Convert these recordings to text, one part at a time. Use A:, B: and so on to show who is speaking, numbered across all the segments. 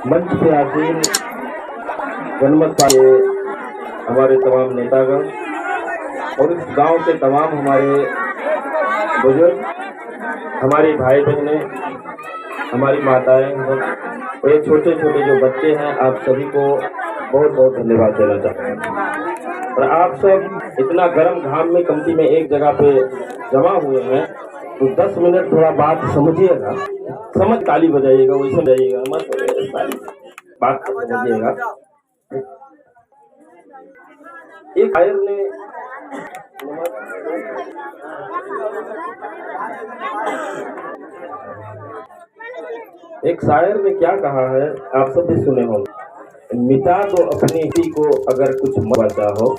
A: मंच पे आसीन जनमत पाए हमारे तमाम नेतागण और इस गांव के तमाम हमारे बुजुर्ग, हमारी भाई बहनें, हमारी माताएं और ये छोटे छोटे जो बच्चे हैं, आप सभी को बहुत बहुत धन्यवाद देना चाहते हैं। और आप सब इतना गर्म घाम में कमती में एक जगह पे जमा हुए हैं, तो 10 मिनट थोड़ा बात समझिएगा, समझ ताली बजाइएगा, वही समझाइएगा मत बात समझिएगा। एक शायर ने क्या कहा है, आप सब भी सुने होंगे। मिटा दो अपनी हस्ती को अगर कुछ मरतबा चाहो,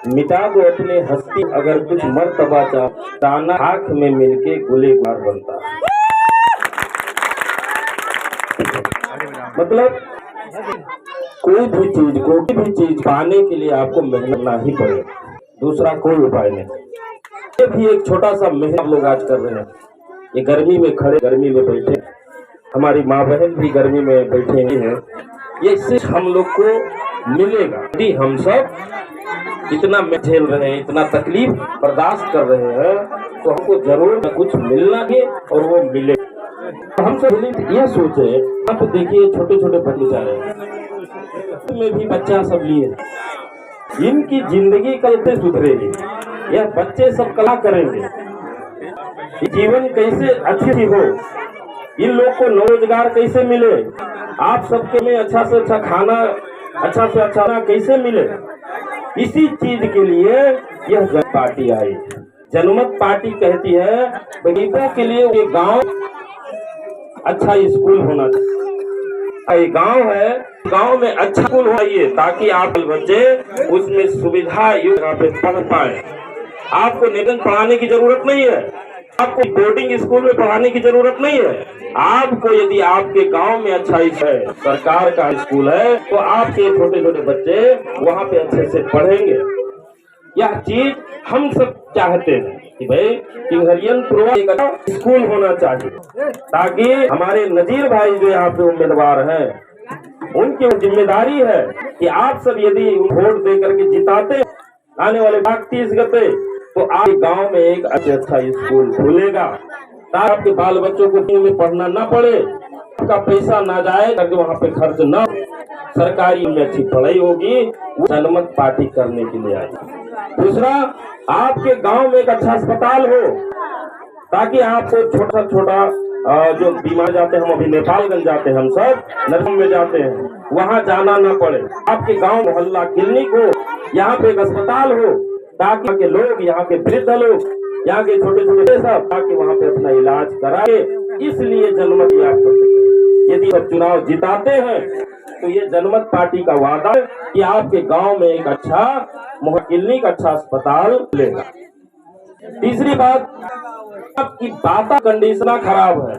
A: मिटा दो अपने हस्ती अगर कुछ मरतबा चाहो, ताना आँख में मिलके गुलेगार बनता। मतलब कोई भी चीज पाने के लिए आपको मेहनत करना ही पड़ेगा, दूसरा कोई उपाय नहीं। ये भी एक छोटा सा मेहनत लोग आज कर रहे हैं। ये गर्मी में खड़े, गर्मी में बैठे, हमारी माँ बहन भी गर्मी में बैठे हैं। ये सिर्फ हम लोग को मिलेगा यदि हम सब इतना झेल रहे हैं, इतना तकलीफ बर्दाश्त कर रहे हैं, तो हमको जरूर कुछ मिलना है और वो मिले। हम सब ये सोचे, आप देखिए छोटे छोटे बच्चे जा रहे हैं, में भी बच्चा सब लिए, इनकी जिंदगी कैसे सुधरेगी? यह बच्चे सब कला करेंगे, जीवन कैसे अच्छी हो, इन लोग को रोजगार कैसे मिले, आप सबके में अच्छा से अच्छा खाना, अच्छा से अच्छा कैसे मिले? इसी चीज के लिए यह जनमत पार्टी आई। जनमत पार्टी कहती है गरीबों के लिए ये गांव अच्छा स्कूल होना चाहिए। गांव है, गांव में अच्छा स्कूल होना चाहिए ताकि आप बच्चे उसमें सुविधा यहाँ पे पढ़ पाए। आपको निबंध पढ़ाने की जरूरत नहीं है, आपको बोर्डिंग स्कूल में पढ़ाने की जरूरत नहीं है। आपको यदि आपके गांव में अच्छा है, सरकार का स्कूल है, तो आपके छोटे छोटे बच्चे वहाँ पे अच्छे से पढ़ेंगे। यह चीज हम सब चाहते हैं कि भाई किंगरियनपुर एक अच्छा स्कूल होना चाहिए, ताकि हमारे नजीर भाई जो यहाँ पे उम्मीदवार हैं, उनकी जिम्मेदारी है कि आप सब यदि वोट दे करके जिताते आने वाले 30 गते, तो आप गांव में एक अच्छा स्कूल खुलेगा, ताकि आपके बाल बच्चों को में पढ़ना ना पड़े, आपका पैसा ना जाए, ताकि वहाँ पे खर्च ना, सरकारी में अच्छी पढ़ाई होगी। वो जनमत पार्टी करने के लिए आई। दूसरा, आपके गांव में एक अच्छा अस्पताल हो, ताकि आपको छोटा जो बीमार जाते हैं, हम अभी नेपालगंज जाते हैं, हम सब नरम में जाते हैं, वहाँ जाना ना पड़े। आपके गांव मोहल्ला क्लिनिक हो, यहाँ पे एक अस्पताल हो, ताकि के लोग, यहाँ के वृद्ध लोग, यहाँ के छोटे छोटे सब, ताकि वहाँ पे अपना इलाज कराए। इसलिए जनमत यदि आप चुनाव जिताते हैं, तो ये जनमत पार्टी का वादा है कि आपके गांव में एक अच्छा क्लिनिक, अच्छा अस्पताल लेगा। तीसरी बात, आपकी वाता कंडीशन खराब है,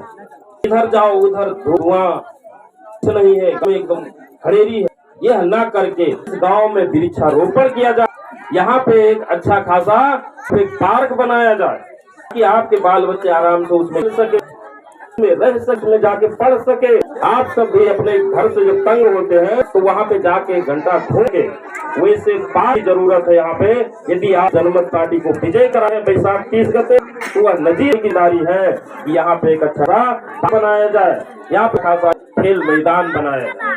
A: इधर जाओ उधर धुआं नहीं है, एकदम खड़ेरी है। यह ना करके इस गांव में वृक्षारोपण किया जाए, यहाँ पे एक अच्छा खासा एक पार्क बनाया जाए, कि आपके बाल बच्चे आराम से उसमें सके, में रह सके, में जाके पढ़ सके। आप सब भी अपने घर से जब तंग होते हैं, तो वहाँ पे जाके घंटा खोगे, वैसे पार्टी जरूरत है यहाँ पे। यदि आप जनमत पार्टी को विजय कराएं बैसाख 30 गते, तो वह नजीर की दारी है कि यहाँ पे एक अच्छा बनाया जाए, यहाँ पे खासा खेल मैदान बनाया जाए।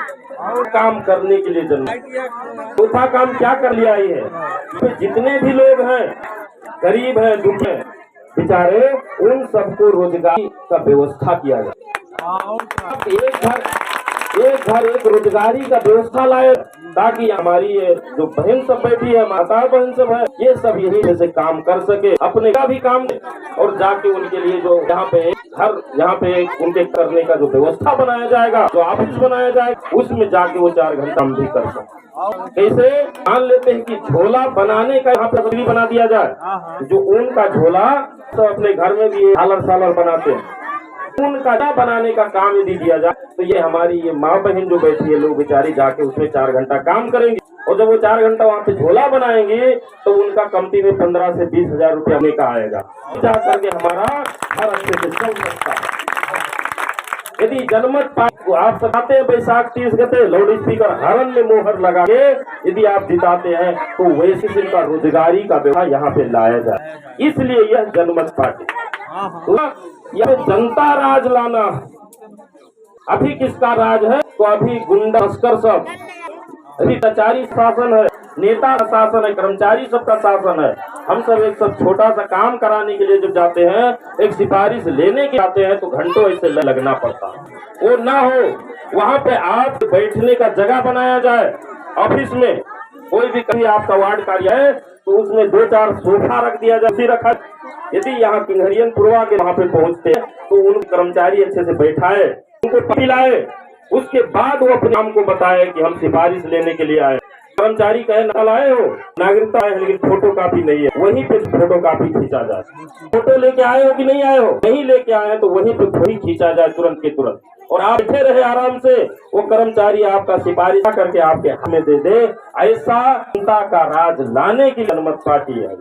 A: और काम करने के लिए जनमत चौथा काम क्या कर लिया है, तो जितने भी लोग हैं, गरीब है, दुख है बेचारे, उन सबको रोजगार का व्यवस्था किया जाए। एक घर एक रोजगारी का व्यवस्था लाए, ताकि हमारी ये जो बहन सब बैठी है, माता बहन सब है, ये सब यही जैसे काम कर सके, अपने का भी काम, और जाके उनके लिए जो यहाँ पे घर, यहाँ पे उनके करने का जो व्यवस्था बनाया जाएगा, जो ऑफिस बनाया जाएगा, उसमें जाके वो 4 घंटा हम भी कर सकते। कैसे? मान लेते हैं कि झोला बनाने का यहाँ पे बना दिया जाए, जो ऊन का झोला तो अपने घर में भी सालर बनाते हैं, ऊन का बनाने का काम यदि दिया जाए, तो ये हमारी ये माँ बहन जो बैठी है, लोग बेचारी जाके उसमें 4 घंटा काम करेंगे, और जब वो 4 घंटा वहाँ पे झोला बनाएंगे, तो उनका कमती में 15 से 20 हजार रुपया का आएगा, जा करके हमारा हर अच्छे से चल सकता है। यदि जनमत पार्टी को आप सताते हैं बैसाख 30 गते लाउड स्पीकर हरन में मोहर लगा के यदि आप जिताते हैं तो वैसे इनका रोजगारी का व्यवस्था यहाँ पे लाया जाए, इसलिए यह जनमत पार्टी। तो यह जनता राज लाना, अभी किसका राज है? तो अभी गुंडा तस्कर सब, अभी कचारी शासन है, नेता का शासन है, कर्मचारी सबका शासन है। हम सब एक सब छोटा सा काम कराने के लिए जब जाते हैं, एक सिफारिश लेने के आते हैं तो घंटों ऐसे लगना पड़ता। वो ना हो, वहाँ पे आप बैठने का जगह बनाया जाए। ऑफिस में कोई भी कहीं आपका वार्ड कार्य है तो उसमें 2-4 सोफा रख दिया जाए, रखा। यदि यहाँ किंगरियन पुरवा के वहाँ पे पहुँचते हैं तो उन कर्मचारी अच्छे से बैठाए, उनको पिलाए, उसके बाद वो अपने नाम को बताए कि हम सिफारिश लेने के लिए आए। कर्मचारी कहे ना आए हो, नागरिकता है लेकिन फोटो कॉपी नहीं है, वहीं पे फोटो कॉपी खींचा जाए। फोटो लेके आए हो कि नहीं आए हो, नहीं लेके आए तो वहीं पे वही खींचा जाए तुरंत के तुरंत, और आप बैठे रहे आराम से। वो कर्मचारी आपका सिफारिश करके आपके हाथ में दे दे। ऐसा जनता का राज लाने की जनमत पार्टी है।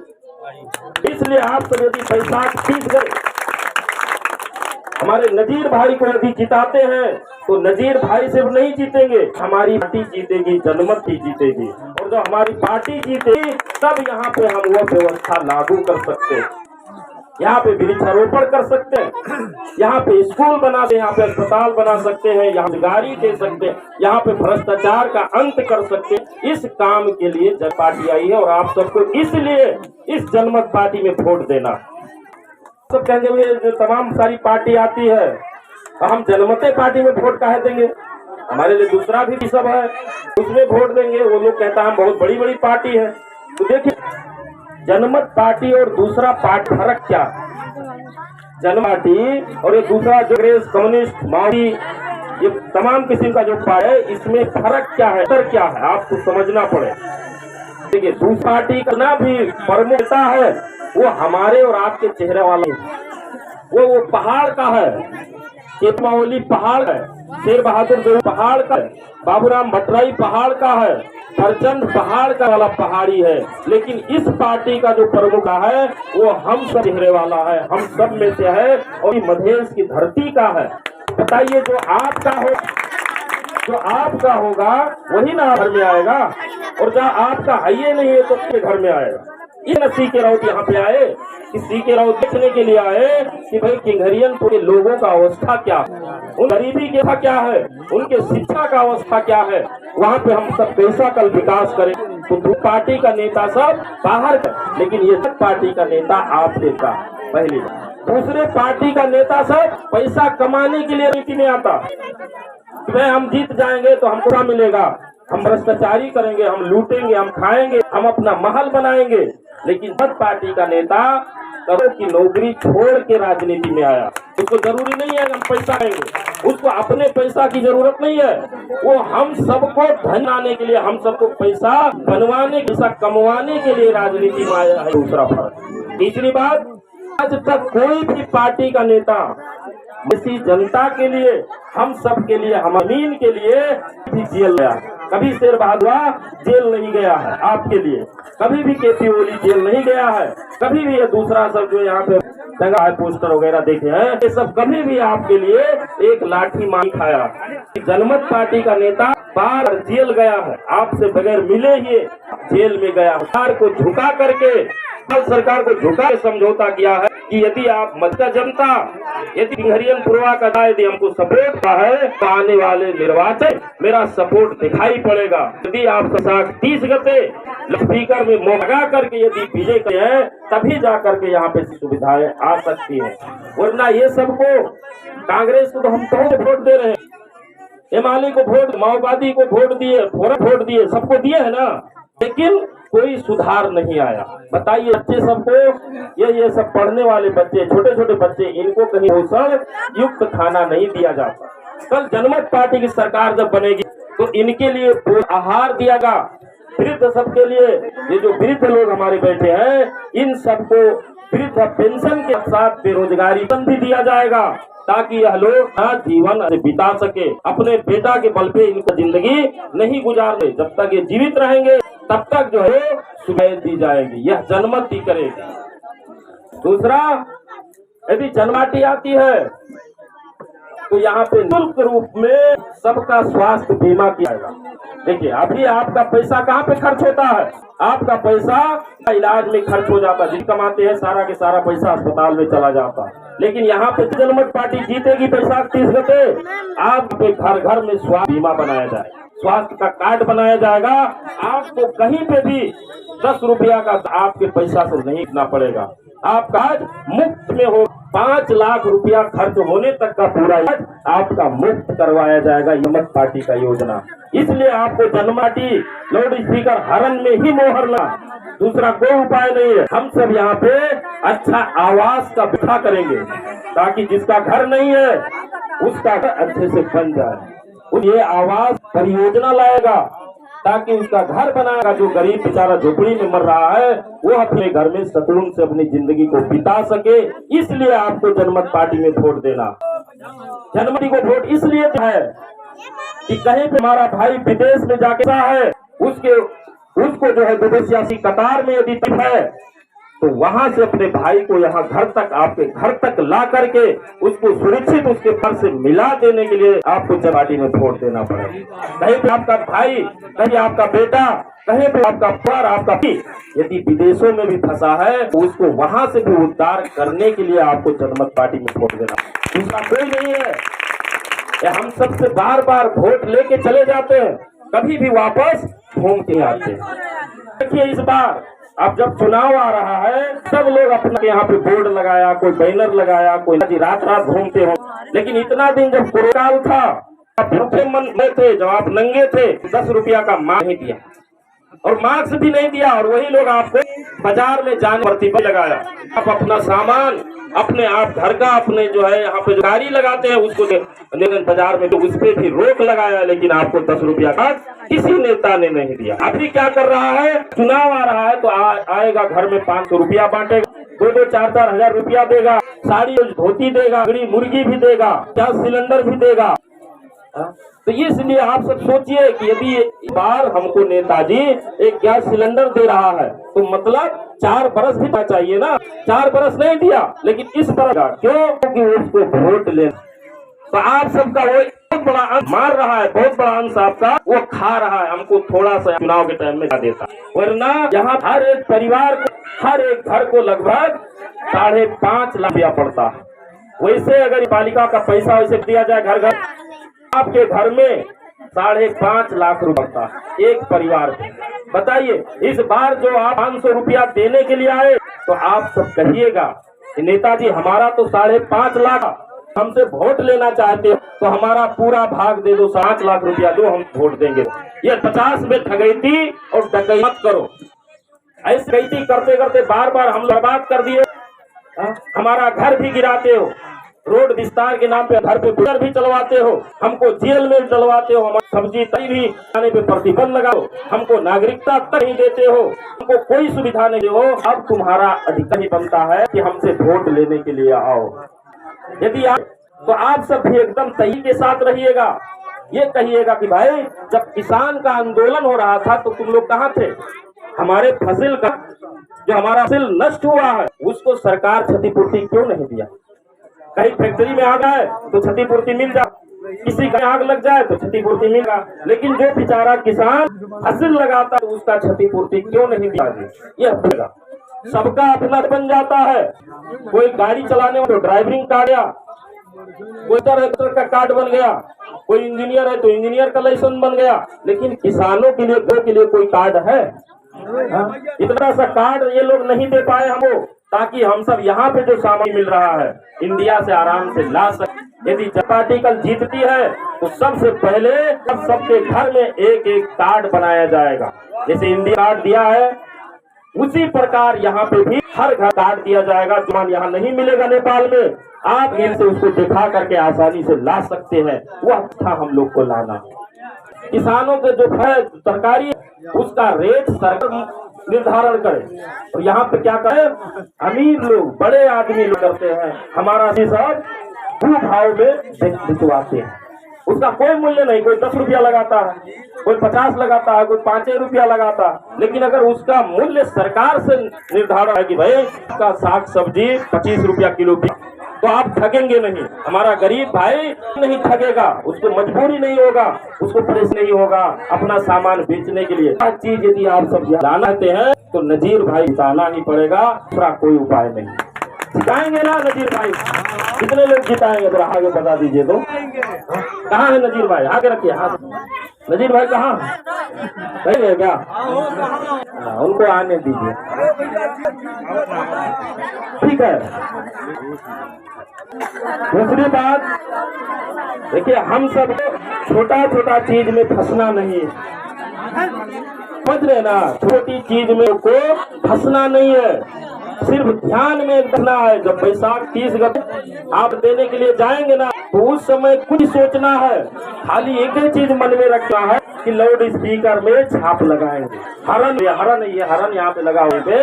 A: इसलिए आप सब यदि बैसाख 30 गते हमारे नजीर भाई को यदि जिताते हैं तो नजीर भाई सिर्फ नहीं जीतेंगे, हमारी पार्टी जीतेगी, जनमत ही जीतेगी। और जब हमारी पार्टी जीतेगी तब यहाँ पे हम वो व्यवस्था लागू कर सकते हैं, यहाँ पे वृक्षारोपण कर सकते हैं, यहाँ पे स्कूल बना दे, यहाँ पे अस्पताल बना सकते हैं, यहाँ रोजगारी दे सकते हैं, यहाँ पे भ्रष्टाचार का अंत कर सकते हैं। इस काम के लिए जन पार्टी आई है और आप सबको इसलिए इस जनमत पार्टी में वोट देना। सब कहेंगे भाई तमाम सारी पार्टी आती है, हम जनमते पार्टी में वोट काहे देंगे, हमारे लिए दूसरा भी सब है उसमें वोट देंगे। वो लोग कहता है हम बहुत बड़ी बड़ी पार्टी है। तो देखिए जनमत पार्टी और दूसरा पार्टी फर्क क्या है? जनमत पार्टी और ये दूसरा जो कांग्रेस, कम्युनिस्ट, माओवादी, ये तमाम किस्म का जो पार्टी है, इसमें फर्क क्या है, अंतर क्या है, आपको समझना पड़े। देखिए दूसरी पार्टी का ना भी प्रमुखता है, वो हमारे और आपके चेहरे वाले, वो पहाड़ का है, केतमावली पहाड़ है, शेर बहादुर देव पहाड़ का है, बाबूराम भट्टराई पहाड़ का है, प्रचंड पहाड़ का वाला पहाड़ी है। लेकिन इस पार्टी का जो प्रमुख है वो हम सब चेहरे वाला है, हम सब में से है और ये मधेश की धरती का है। बताइए जो आपका होगा वही ना घर में आएगा, और जहाँ आपका है ये नहीं है तो अपने घर में आएगा। ये न सीके राउत यहाँ पे आए कि सीके राउत देखने के लिए आए कि भाई किंगरियन के लोगों का अवस्था क्या है, उन गरीबी की क्या है, उनके शिक्षा का अवस्था क्या है, वहाँ पे हम सब पैसा कल विकास करें। तो दो पार्टी का नेता सब बाहर है, लेकिन ये सब पार्टी का नेता आप देता पहली। दूसरे पार्टी का नेता सब पैसा कमाने के लिए नीति में आता, भाई हम जीत जाएंगे तो हमको क्या मिलेगा, हम भ्रष्टाचारी करेंगे, हम लूटेंगे, हम खाएंगे, हम अपना महल बनाएंगे। लेकिन मत पार्टी का नेता करोड़ की नौकरी छोड़ के राजनीति में आया, उसको जरूरी नहीं है हम पैसा आएंगे, उसको अपने पैसा की जरूरत नहीं है, वो हम सबको धन आने के लिए, हम सबको पैसा बनवाने, पैसा कमवाने के लिए राजनीति में आया है। दूसरा फर्क। तीसरी बात, आज तक कोई भी पार्टी का नेता इसी जनता के लिए, हम सब के लिए, हम अमीन के लिए भी जेल गया, कभी शेर बहादुर जेल नहीं गया है आपके लिए, कभी भी केपी ओली जेल नहीं गया है, कभी भी ये दूसरा सब जो यहाँ पे टंगा है पोस्टर वगैरह देखे हैं, ये सब कभी भी आपके लिए एक लाठी मार खाया। जनमत पार्टी का नेता बार जेल गया है, आपसे बगैर मिले ही जेल में गया, सरकार को झुका करके, सरकार को झुका के समझौता किया है कि यदि आप मध्य जनता, यदि किंगरियन पुरवा का यदि हमको सपोर्ट का है तो आने वाले निर्वाचन मेरा सपोर्ट दिखाई पड़ेगा। यदि आप बैसाख 30 गते स्पीकर में लगा करके यदि विजय करे हैं तभी जा करके यहाँ पे सुविधाएं आ सकती है, वरना ये सबको कांग्रेस को तो हम बहुत वोट दे रहे हैं, एमाले को वोट, माओवादी को वोट दिए, वोट दिए, सबको दिए है ना, लेकिन कोई सुधार नहीं आया। बताइए बच्चे सबको, ये सब पढ़ने वाले बच्चे, छोटे छोटे बच्चे, इनको कहीं पोषण युक्त खाना नहीं दिया जाता। कल जनमत पार्टी की सरकार जब बनेगी तो इनके लिए आहार दियागा, वृद्ध सबके लिए, ये जो वृद्ध लोग हमारे बैठे हैं इन सबको वृद्ध पेंशन के साथ बेरोजगारी भी दिया जाएगा, ताकि यह लोग जीवन बिता सके, अपने बेटा के बल पे इनकी जिंदगी नहीं गुजारे, जब तक ये जीवित रहेंगे तब तक जो है सुविधाएं दी जाएगी, यह जनमत ही करेगी। दूसरा, यदि जनमाटी आती है तो यहाँ पे निःशुल्क रूप में सबका स्वास्थ्य बीमा किया जाएगा। देखिए अभी आपका पैसा कहाँ पे खर्च होता है, आपका पैसा इलाज में खर्च हो जाता है, जिन कमाते हैं सारा के सारा पैसा अस्पताल में चला जाता है। लेकिन यहाँ पे जनमत पार्टी जीतेगी बैसाख 30 गते, आपके घर घर में स्वास्थ्य बीमा बनाया जाए, स्वास्थ्य का कार्ड बनाया जाएगा। आपको कहीं पे भी 10 रुपया का आपके पैसा से नहीं देना पड़ेगा, आपका आज मुफ्त में हो। 5 लाख रुपया खर्च होने तक का पूरा इलाज आपका मुफ्त करवाया जाएगा, जनमत पार्टी का योजना। इसलिए आपको जनमाटी लाउड स्पीकर हरण में ही मोहर लगा, दूसरा कोई उपाय नहीं है। हम सब यहाँ पे अच्छा आवास का व्यवस्था करेंगे ताकि जिसका घर नहीं है उसका घर अच्छे से बन जाए। ये आवास परियोजना लाएगा ताकि उसका घर बनाएगा। जो गरीब बेचारा झोपड़ी में मर रहा है वो अपने घर में सुकून से अपनी जिंदगी को बिता सके। इसलिए आपको जनमत पार्टी में वोट देना। जनमत को वोट इसलिए है कि कहीं पे हमारा भाई विदेश में जाके है, उसको जो है विदेशी कतार में यदि तक है तो वहां से अपने भाई को यहाँ घर तक, आपके घर तक ला करके उसको सुरक्षित उसके घर से मिला देने के लिए आपको जनमत पार्टी में वोट देना पड़ेगा। कहीं पे आपका भाई, कहीं आपका बेटा, कहीं पे आपका पर, आपका यदि विदेशों में भी फंसा है तो उसको वहां से भी उद्धार करने के लिए आपको जनमत पार्टी में वोट देना। दूसरा कोई नहीं है। हम सबसे बार बार वोट लेके चले जाते हैं, कभी भी वापस घूम के आते हैं। देखिए इस बार अब जब चुनाव आ रहा है सब लोग अपना यहाँ पे बोर्ड लगाया, कोई बैनर लगाया, कोई रात रात घूमते हो। लेकिन इतना दिन जब कोरोना था, आप भूखे मन में थे, जब आप नंगे थे, 10 रुपया का मास्क नहीं दिया और मास्क भी नहीं दिया, और वही लोग आपको बाजार में जाने प्रतिबंध लगाया। आप अपना सामान अपने आप घर का अपने जो है यहाँ पे जो गाड़ी लगाते हैं उसको लेकिन बाजार में तो उस पर भी रोक लगाया, लेकिन आपको 10 रुपया का किसी नेता ने नहीं दिया। अभी क्या कर रहा है, चुनाव आ रहा है तो आएगा घर में 500 रुपया बांटेगा, 2-2, 4-4 हजार रुपया देगा, साड़ी धोती देगा, मुर्गी भी देगा, गैस सिलेंडर भी देगा। तो इसलिए आप सब सोचिए कि यदि इस बार हमको नेताजी एक गैस सिलेंडर दे रहा है तो मतलब 4 बरस भी चाहिए ना। 4 बरस नहीं दिया, लेकिन इस बरस क्यों? क्योंकि उसको वोट ले। तो आप सबका वो बहुत बड़ा अंश मार रहा है, बहुत बड़ा अंश आपका वो खा रहा है, हमको थोड़ा सा चुनाव के टाइम में देता। वरना यहाँ हर एक परिवार को, हर एक घर को लगभग 5.5 लाख रुपया पड़ता है। वैसे अगर पालिका का पैसा वैसे दिया जाए घर घर, आपके घर में 5.5 लाख रुपया पड़ता है एक परिवार को। बताइए इस बार जो आप 500 रुपया देने के लिए आए तो आप सब कहिएगा कि नेताजी हमारा तो 5.5 लाख, हमसे वोट लेना चाहते हो तो हमारा पूरा भाग दे दो, 5 लाख रुपया दो, हम वोट देंगे। ये 50 में ठगैती और डकैती मत करो। ऐसी डकैती करते करते बार बार हम बर्बाद कर दिए। हमारा घर भी गिराते हो, रोड विस्तार के नाम पे घर पे गुजर भी चलवाते हो, हमको जेल में चलवाते हो, हमारी सब्जी तरी भी खाने पे प्रतिबंध लगाओ, हमको नागरिकता तक नहीं देते हो, हमको कोई सुविधा नहीं हो। अब तुम्हारा अधिकार ही बनता है कि हमसे वोट लेने के लिए आओ। यदि आप तो आप सब भी एकदम सही के साथ रहिएगा। ये कहिएगा कि भाई जब किसान का आंदोलन हो रहा था तो तुम लोग कहाँ थे? हमारे फसल का जो हमारा फसल नष्ट हुआ है उसको सरकार क्षतिपूर्ति क्यों नहीं दिया? कहीं फैक्ट्री में आग आए तो क्षतिपूर्ति मिल जाए, किसी का आग लग जाए तो क्षतिपूर्ति मिलेगा, लेकिन जो बेचारा किसान फसल लगाता है उसका क्षतिपूर्ति क्यों नहीं दिया? यह सबका अपना बन जाता है। कोई गाड़ी चलाने वाला तो ड्राइविंग कार्ड, या कोई ट्रैक्टर का कार्ड बन गया, कोई इंजीनियर है तो इंजीनियर का लाइसेंस बन गया, लेकिन किसानों के लिए कोई कार्ड है? इतना सा कार्ड ये लोग नहीं दे पाए हमको, ताकि हम सब यहाँ पे जो सामान मिल रहा है इंडिया से आराम से ला सके। यदि पार्टी कल जीतती है तो सबसे पहले सबके घर में एक एक कार्ड बनाया जाएगा। जैसे इंडिया कार्ड दिया है उसी प्रकार यहाँ पे भी हर घर कार्ड दिया जाएगा। जो यहाँ नहीं मिलेगा नेपाल में, आप इनसे उसको दिखा करके आसानी से ला सकते हैं। वो अच्छा हम लोग को लाना। किसानों के जो है सरकारी उसका रेट सरकार निर्धारण करे, और यहाँ पे क्या करे, अमीर लोग बड़े आदमी लोग करते हैं, हमारा सब भाव में बिचवाते हैं। उसका कोई मूल्य नहीं, कोई 10 रुपया लगाता है, कोई 50 लगाता है, कोई 5 रुपया लगाता है, लेकिन अगर उसका मूल्य सरकार से निर्धारण है कि भाई इसका साग सब्जी 25 रुपया किलो तो आप ठगेंगे नहीं। हमारा गरीब भाई नहीं ठगेगा, उसको मजबूरी नहीं होगा, उसको परेशान नहीं होगा अपना सामान बेचने के लिए। हर चीज यदि आप सब लाते हैं तो नजीर भाई जिताना ही पड़ेगा, दूसरा कोई उपाय नहीं। जिताएंगे ना नजीर भाई? कितने लोग जिताएंगे जरा आगे बता दीजिए तो। कहाँ है नजीर भाई? आगे रखिए हाथ। नजीर भाई कहाँ सही है क्या? उनको आने दीजिए, ठीक है। दूसरी बात देखिए, हम सब छोटा छोटा चीज में फंसना नहीं, समझ रहे ना? छोटी चीज में को फंसना नहीं है, सिर्फ ध्यान में रखना है। जब बैसाख 30 गते आप देने के लिए जाएंगे ना, तो उस समय कुछ सोचना है, खाली एक ही चीज मन में रखना है कि लाउड स्पीकर में छाप लगाएंगे। हरन यहाँ पे लगा हुए,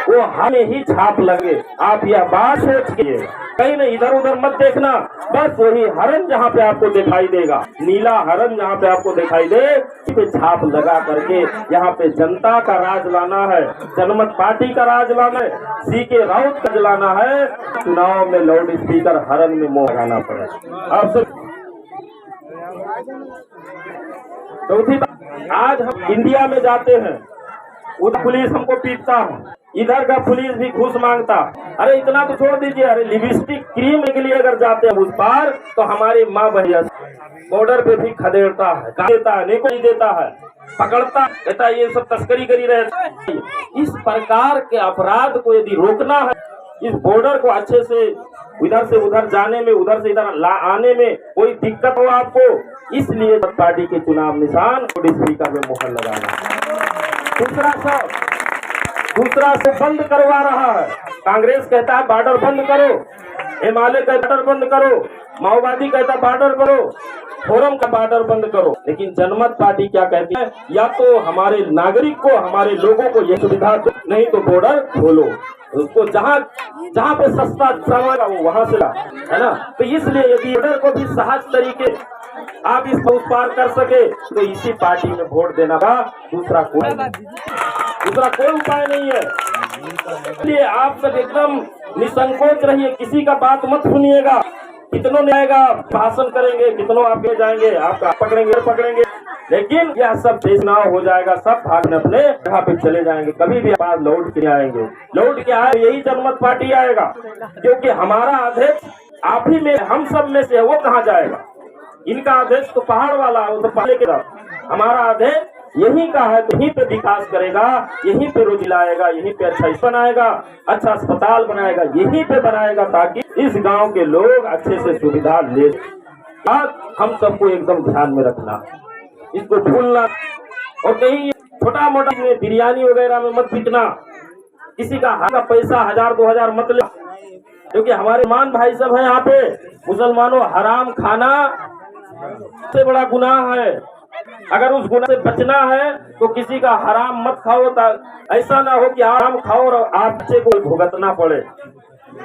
A: वो हमें ही छाप लगे। आप यह बात सोचिए, कहीं नहीं इधर उधर मत देखना, बस वही हरन जहाँ पे आपको दिखाई देगा, नीला हरन जहाँ पे आपको दिखाई दे, इस पे छाप लगा करके यहाँ पे जनता का राज लाना है, जनमत पार्टी का राज लाना है, सीके राउत का जलाना है। चुनाव में लाउड स्पीकर हरन में मोह लगाना पड़ेगा। अब चौथी बात, आज हम इंडिया में जाते हैं, उधर पुलिस हमको पीटता है, इधर का पुलिस भी घूस मांगता। अरे इतना तो छोड़ दीजिए, अरे लिपस्टिक क्रीम के लिए अगर जाते हैं उस पार, तो हमारी माँ बहन बॉर्डर पे भी खदेड़ता है, देता है, नहीं देता है, पकड़ता, कहता है ये सब तस्करी करी रहे। इस प्रकार के अपराध को यदि रोकना है, इस बॉर्डर को अच्छे से इधर से उधर जाने में, उधर से इधर आने में कोई दिक्कत हो आपको, इसलिए पार्टी के चुनाव निशान स्पीकर में मोहर लगाना। दूसरा से बंद करवा रहा है। कांग्रेस कहता है बॉर्डर बंद करो, हिमालय का बॉर्डर बंद करो, माओवादी कहता है बॉर्डर करो, फोरम का बॉर्डर बंद करो। लेकिन जनमत पार्टी क्या कहती है, या तो हमारे नागरिक को, हमारे लोगों को ये सुविधा दो, नहीं तो बॉर्डर खोलो। उसको जहाँ पे सस्ता सामान वो वहां से है ना। तो इसलिए यदि बॉर्डर को भी सहज तरीके आप इस पार कर सके तो इसी पार्टी में वोट देना का दूसरा कोई उपाय नहीं है। इसलिए आप सब एकदम निसंकोच रहिए, किसी का बात मत सुनिएगा। कितनों ने आएगा भाषण करेंगे, कितनों आपके जाएंगे, आपका पकड़ेंगे, लेकिन यह सब चुनाव हो जाएगा, सब भाग अपने जगह पे चले जाएंगे, कभी भी आप लौट के आएंगे। लौट के आए यही जनमत पार्टी आएगा, क्योंकि हमारा अध्यक्ष आप ही में, हम सब में से है, वो कहाँ जाएगा? इनका अध्यक्ष तो पहाड़ वाला है, वो तो पहले के साथ, हमारा अध्यक्ष यही का है, तो यहीं पे विकास करेगा, यहीं पे रोजी लाएगा, यहीं पे अच्छा बनाएगा, अच्छा अस्पताल बनाएगा, यहीं पे बनाएगा, ताकि इस गांव के लोग अच्छे से सुविधा ले। हम सबको एकदम ध्यान में रखना, इसको भूलना, और कहीं छोटा मोटा में बिरयानी वगैरह में मत बिकना, किसी का पैसा 1000-2000 मत ले, क्योंकि हमारे मान भाई सब है यहाँ पे। मुसलमानों, हराम खाना सबसे बड़ा गुनाह है। अगर उस गुनाह से बचना है तो किसी का हराम मत खाओ, ऐसा ना हो कि हराम खाओ और आप बच्चे को भुगतना पड़े।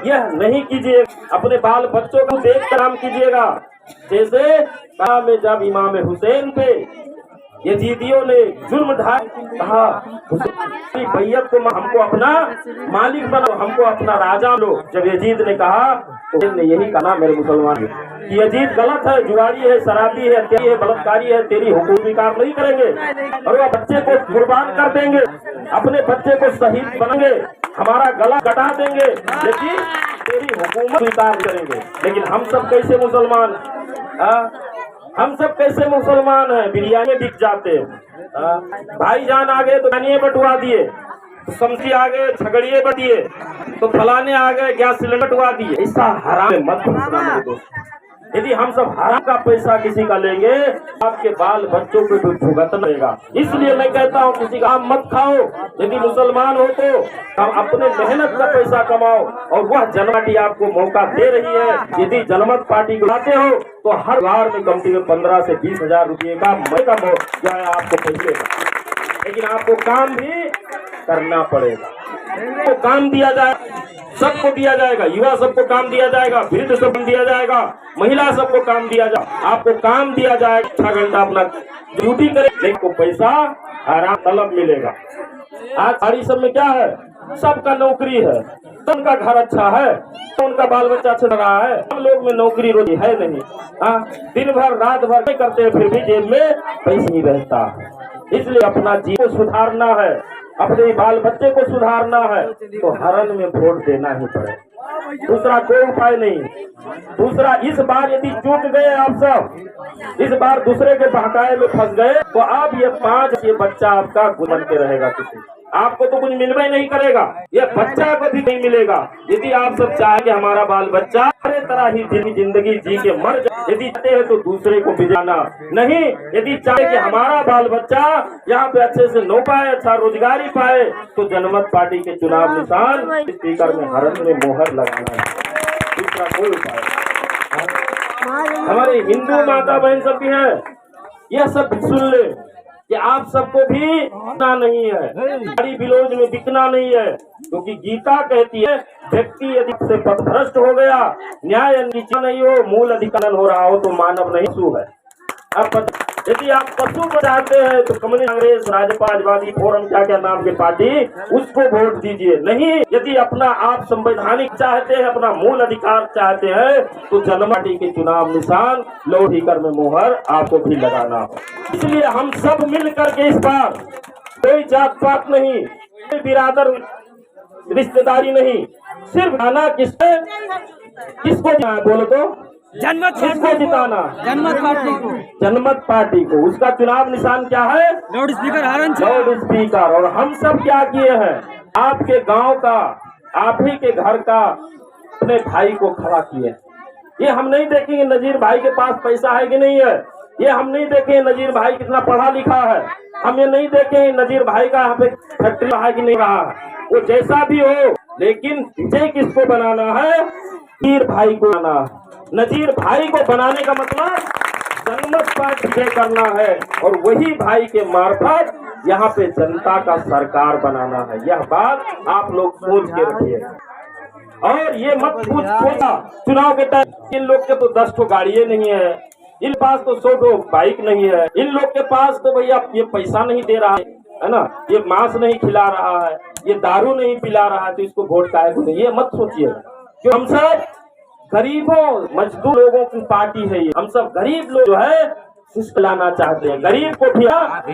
A: यह नहीं कीजिए, अपने बाल बच्चों को देख कर काम कीजिएगा। जैसे में जब इमाम हुसैन पे यजीदियों ने जुल्म ढाया, कहा बैयत को हमको अपना मालिक बनाओ, हमको अपना राजा लो। जब यजीद ने कहा तो ने यही कहा, मेरे मुसलमान कि यजीद गलत है, जुआरी है, शराबी है, तेरी है, बलात्कारी है, तेरी हुकूम स्वीकार नहीं करेंगे, और वह बच्चे को कुर्बान कर देंगे, अपने बच्चे को शहीद बनाएंगे, हमारा गला कटा देंगे, लेकिन तेरी हुकूमत स्वीकार करेंगे। लेकिन हम सब कैसे मुसलमान, हम सब कैसे मुसलमान हैं? बिरयानी बिक जाते हैं, भाईजान आ गए तो बिरयानी बंटवा दिए, तो समझी आ गए झगड़िए बटिए, तो फलाने आ गए गैस सिलेंडर बंटवा दिए। ऐसा हराम मत फंसना मेरे दोस्त। यदि हम सब हराम का पैसा किसी का लेंगे, आपके बाल बच्चों को भी भुगतना पड़ेगा। इसलिए मैं कहता हूँ किसी का आम मत खाओ। यदि मुसलमान हो तो हम अपने मेहनत का पैसा कमाओ, और वह जनमत पार्टी आपको मौका दे रही है। यदि जनमत पार्टी को लाते हो तो हर बार में कम से कम 15 से 20 हजार रुपये का मौका जो है आपको मिलेगा, लेकिन आपको काम भी करना पड़ेगा। तो काम दिया जाए, सबको दिया जाएगा, युवा सबको काम दिया जाएगा, वृद्ध सबको दिया जाएगा, महिला सबको काम दिया जाएगा। आपको काम दिया जाएगा, 6 घंटा अपना ड्यूटी करे, लेकिन को पैसा आराम तलब मिलेगा। आज साड़ी सब में क्या है, सबका नौकरी है, उनका घर अच्छा है, उनका बाल बच्चा चल रहा है। हम लोग में नौकरी रोजी है नहीं। हाँ, दिन भर रात भर नहीं करते फिर भी जेब में पैसा नहीं रहता। इसलिए अपना जीवन सुधारना है, अपने बाल बच्चे को सुधारना है तो हरण में वोट देना ही पड़े, दूसरा कोई उपाय नहीं। दूसरा, इस बार यदि चूक गए आप सब, इस बार दूसरे के बहकाए में फंस गए तो आप ये बच्चा आपका गुजर के रहेगा, किसी आपको तो कुछ मिलना नहीं करेगा, ये बच्चा को भी नहीं मिलेगा। यदि आप सब चाहे कि हमारा बाल बच्चा हर तरह ही जिंदगी जी के मर जाए, यदि चाहते हैं तो दूसरे को बिजाना नहीं। यदि चाहे कि हमारा बाल बच्चा यहाँ पे अच्छे से नौकरी पाए, अच्छा रोजगारी पाए, तो जनमत पार्टी के चुनाव निशान स्पीकर में हरण में मोहर लगाना है, दूसरा कोई उपाय। हमारे हिंदू माता बहन सब भी हैं, यह सब सुन ले कि आप सबको भी बिकना नहीं है, गाड़ी बिलोज में बिकना नहीं है, क्योंकि गीता कहती है व्यक्ति यदि से पथभ्रष्ट हो गया, न्याय नहीं हो, मूल अधिकार हो रहा हो तो मानव नहीं पशु है। अब यदि आप पशु को चाहते हैं तो कम्युनिस्ट, कांग्रेस, राजपाटवादी, फोरम क्या क्या नाम की पार्टी, उसको वोट दीजिए। नहीं, यदि अपना आप संवैधानिक चाहते हैं, अपना मूल अधिकार चाहते हैं तो जनमत पार्टी के चुनाव निशान लोहीकर में मोहर आपको भी लगाना हो। इसलिए हम सब मिल करके इस बार कोई जात पात नहीं, कोई बिरादर रिश्तेदारी नहीं, सिर्फ आना किसको बोलो तो
B: जनमत
A: किसको जिताना,
B: जनमत पार्टी को,
A: जनमत पार्टी को। उसका चुनाव निशान क्या है?
B: लाउड स्पीकर हरण,
A: लाउड स्पीकर। और हम सब क्या किए हैं, आपके गांव का, आप ही के घर का अपने भाई को खड़ा किए। ये हम नहीं देखेंगे नजीर भाई के पास पैसा है कि नहीं है, ये हम नहीं देखेंगे नजीर भाई कितना पढ़ा लिखा है, हम ये नहीं देखेंगे नजीर भाई का यहाँ पे फैक्ट्री है कि नहीं रहा है, वो जैसा भी हो, लेकिन विजय किसको बनाना है? नजीर भाई को बनाना है। नजीर भाई को बनाने का मतलब जनमत पार्टी विजय करना है और वही भाई के मार्फत यहाँ पे जनता का सरकार बनाना है। यह बात आप लोग सोच के रखिए। और ये मत सोचा चुनाव के टाइम इन लोग के तो 10 ठो गाड़ियां नहीं है, इन पास तो 100 ठो बाइक नहीं है, इन लोग के पास तो भैया ये पैसा नहीं दे रहा है ना, ये मांस नहीं खिला रहा है, ये दारू नहीं पिला रहा है, तो इसको वोट काहे को नहीं? ये मत सोचिए, क्यों हम सब गरीबों मजदूर लोगों की पार्टी है। ये हम सब गरीब लोग जो है शिष्ट लाना चाहते हैं, गरीब को भी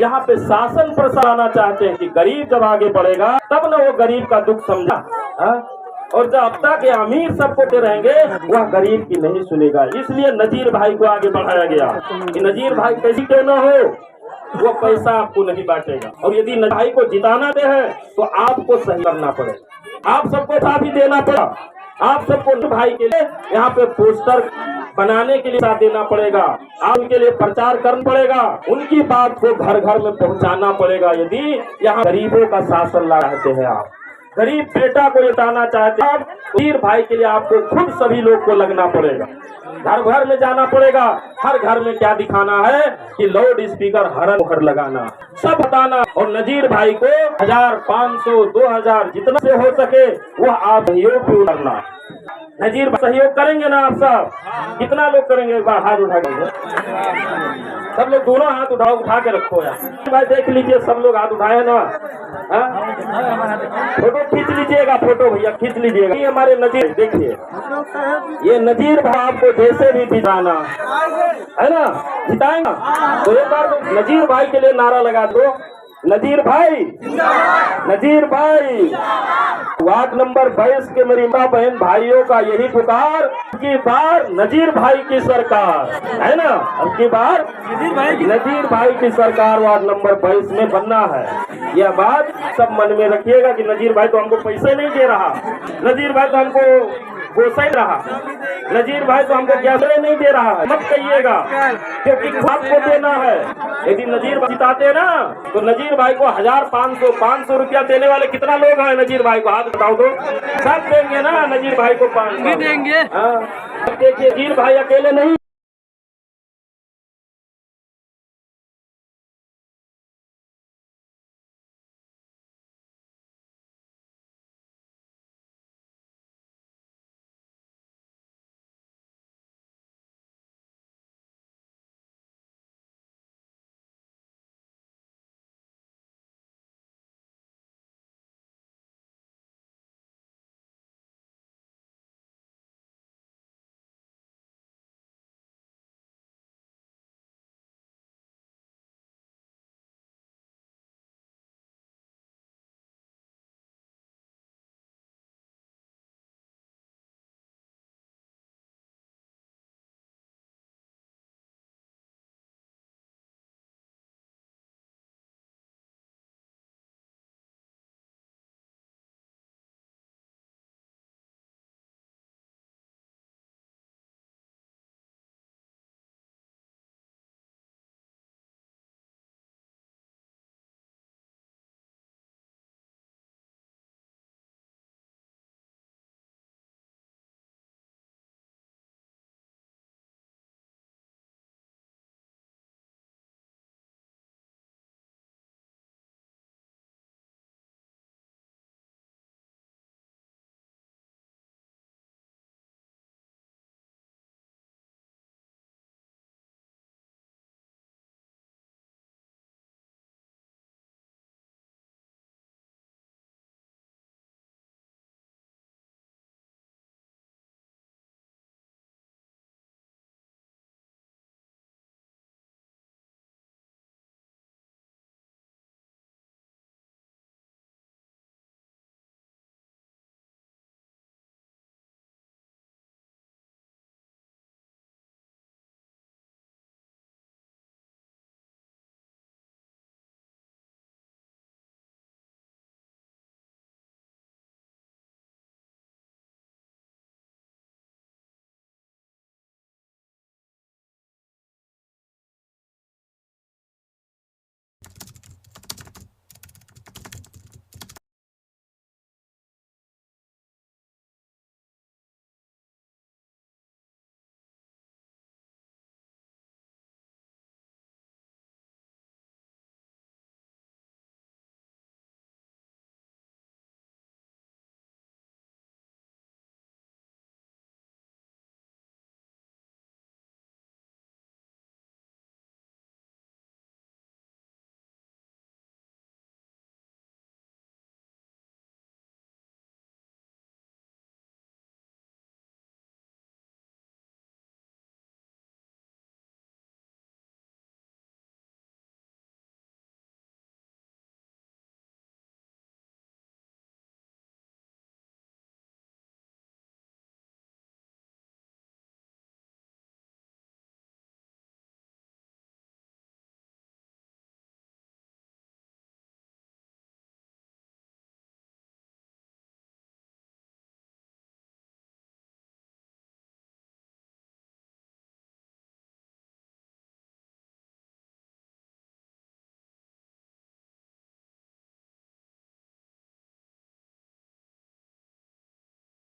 A: यहाँ पे शासन पर लाना चाहते हैं कि गरीब जब आगे बढ़ेगा तब न वो गरीब का दुख समझा। और जब तक ये अमीर सबको दे रहेंगे वह गरीब की नहीं सुनेगा। इसलिए नजीर भाई को आगे बढ़ाया गया कि नजीर भाई कैसी क्यों न हो, वो पैसा आपको नहीं बांटेगा। और यदि नजीर भाई को जिताना दे है तो आपको सही करना पड़ेगा, आप सबको साथ ही देना पड़ा, आप सबको भाई के लिए यहाँ पे पोस्टर बनाने के लिए साथ देना पड़ेगा, आप उनके लिए प्रचार करना पड़ेगा, उनकी बात को घर घर में पहुँचाना पड़ेगा। यदि यहाँ गरीबों का शासन ला चाहते हैं, आप गरीब बेटा को जिताना चाहते हैं, नजीर भाई के लिए आपको खुद सभी लोग को लगना पड़ेगा, घर घर में जाना पड़ेगा, हर घर में क्या दिखाना है कि लाउड स्पीकर हरण मोहर लगाना, सब बताना। और नजीर भाई को 1000, 500, 2000 जितना से हो सके वह आप सहयोग करना। नजीर सहयोग करेंगे ना आप सब? कितना लोग करेंगे? एक बार हाथ उठा के, सब लोग दोनों हाथ उठा के रखो यार भाई, देख लीजिए सब लोग हाथ उठाए ना। फोटो खींच लीजिएगा, फोटो भैया खींच लीजिएगा। ये हमारे नजीर, देखिए ये नजीर भाई आपको जैसे भी जिताना है ना, जिताएगा तो एक बार तो नजीर भाई के लिए नारा लगा दो, नजीर भाई, नजीर भाई। वार्ड नंबर 22 के मेरी माँ बहन भाइयों का यही पुकार की बार नजीर भाई की सरकार है ना, अब की बार नजीर भाई की सरकार वार्ड नंबर 22 में बनना है। यह बात सब मन में रखिएगा कि नजीर भाई तो हमको पैसे नहीं दे रहा, नजीर भाई तो हमको गोसा ही रहा, नजीर भाई तो हमको गैस नहीं दे रहा है, मत कहिएगा, क्योंकि आपको देना है। यदि नजीर भाई जिताते ना तो नजीर भाई को 1000, 500 रुपया देने वाले कितना लोग हैं? नजीर भाई को हाथ बताओ तो, सब देंगे ना नजीर भाई को 500
B: देंगे।
A: देखिए नजीर भाई अकेले नहीं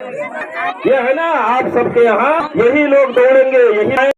A: ये है ना आप सबके यहाँ यही लोग दौड़ेंगे, यही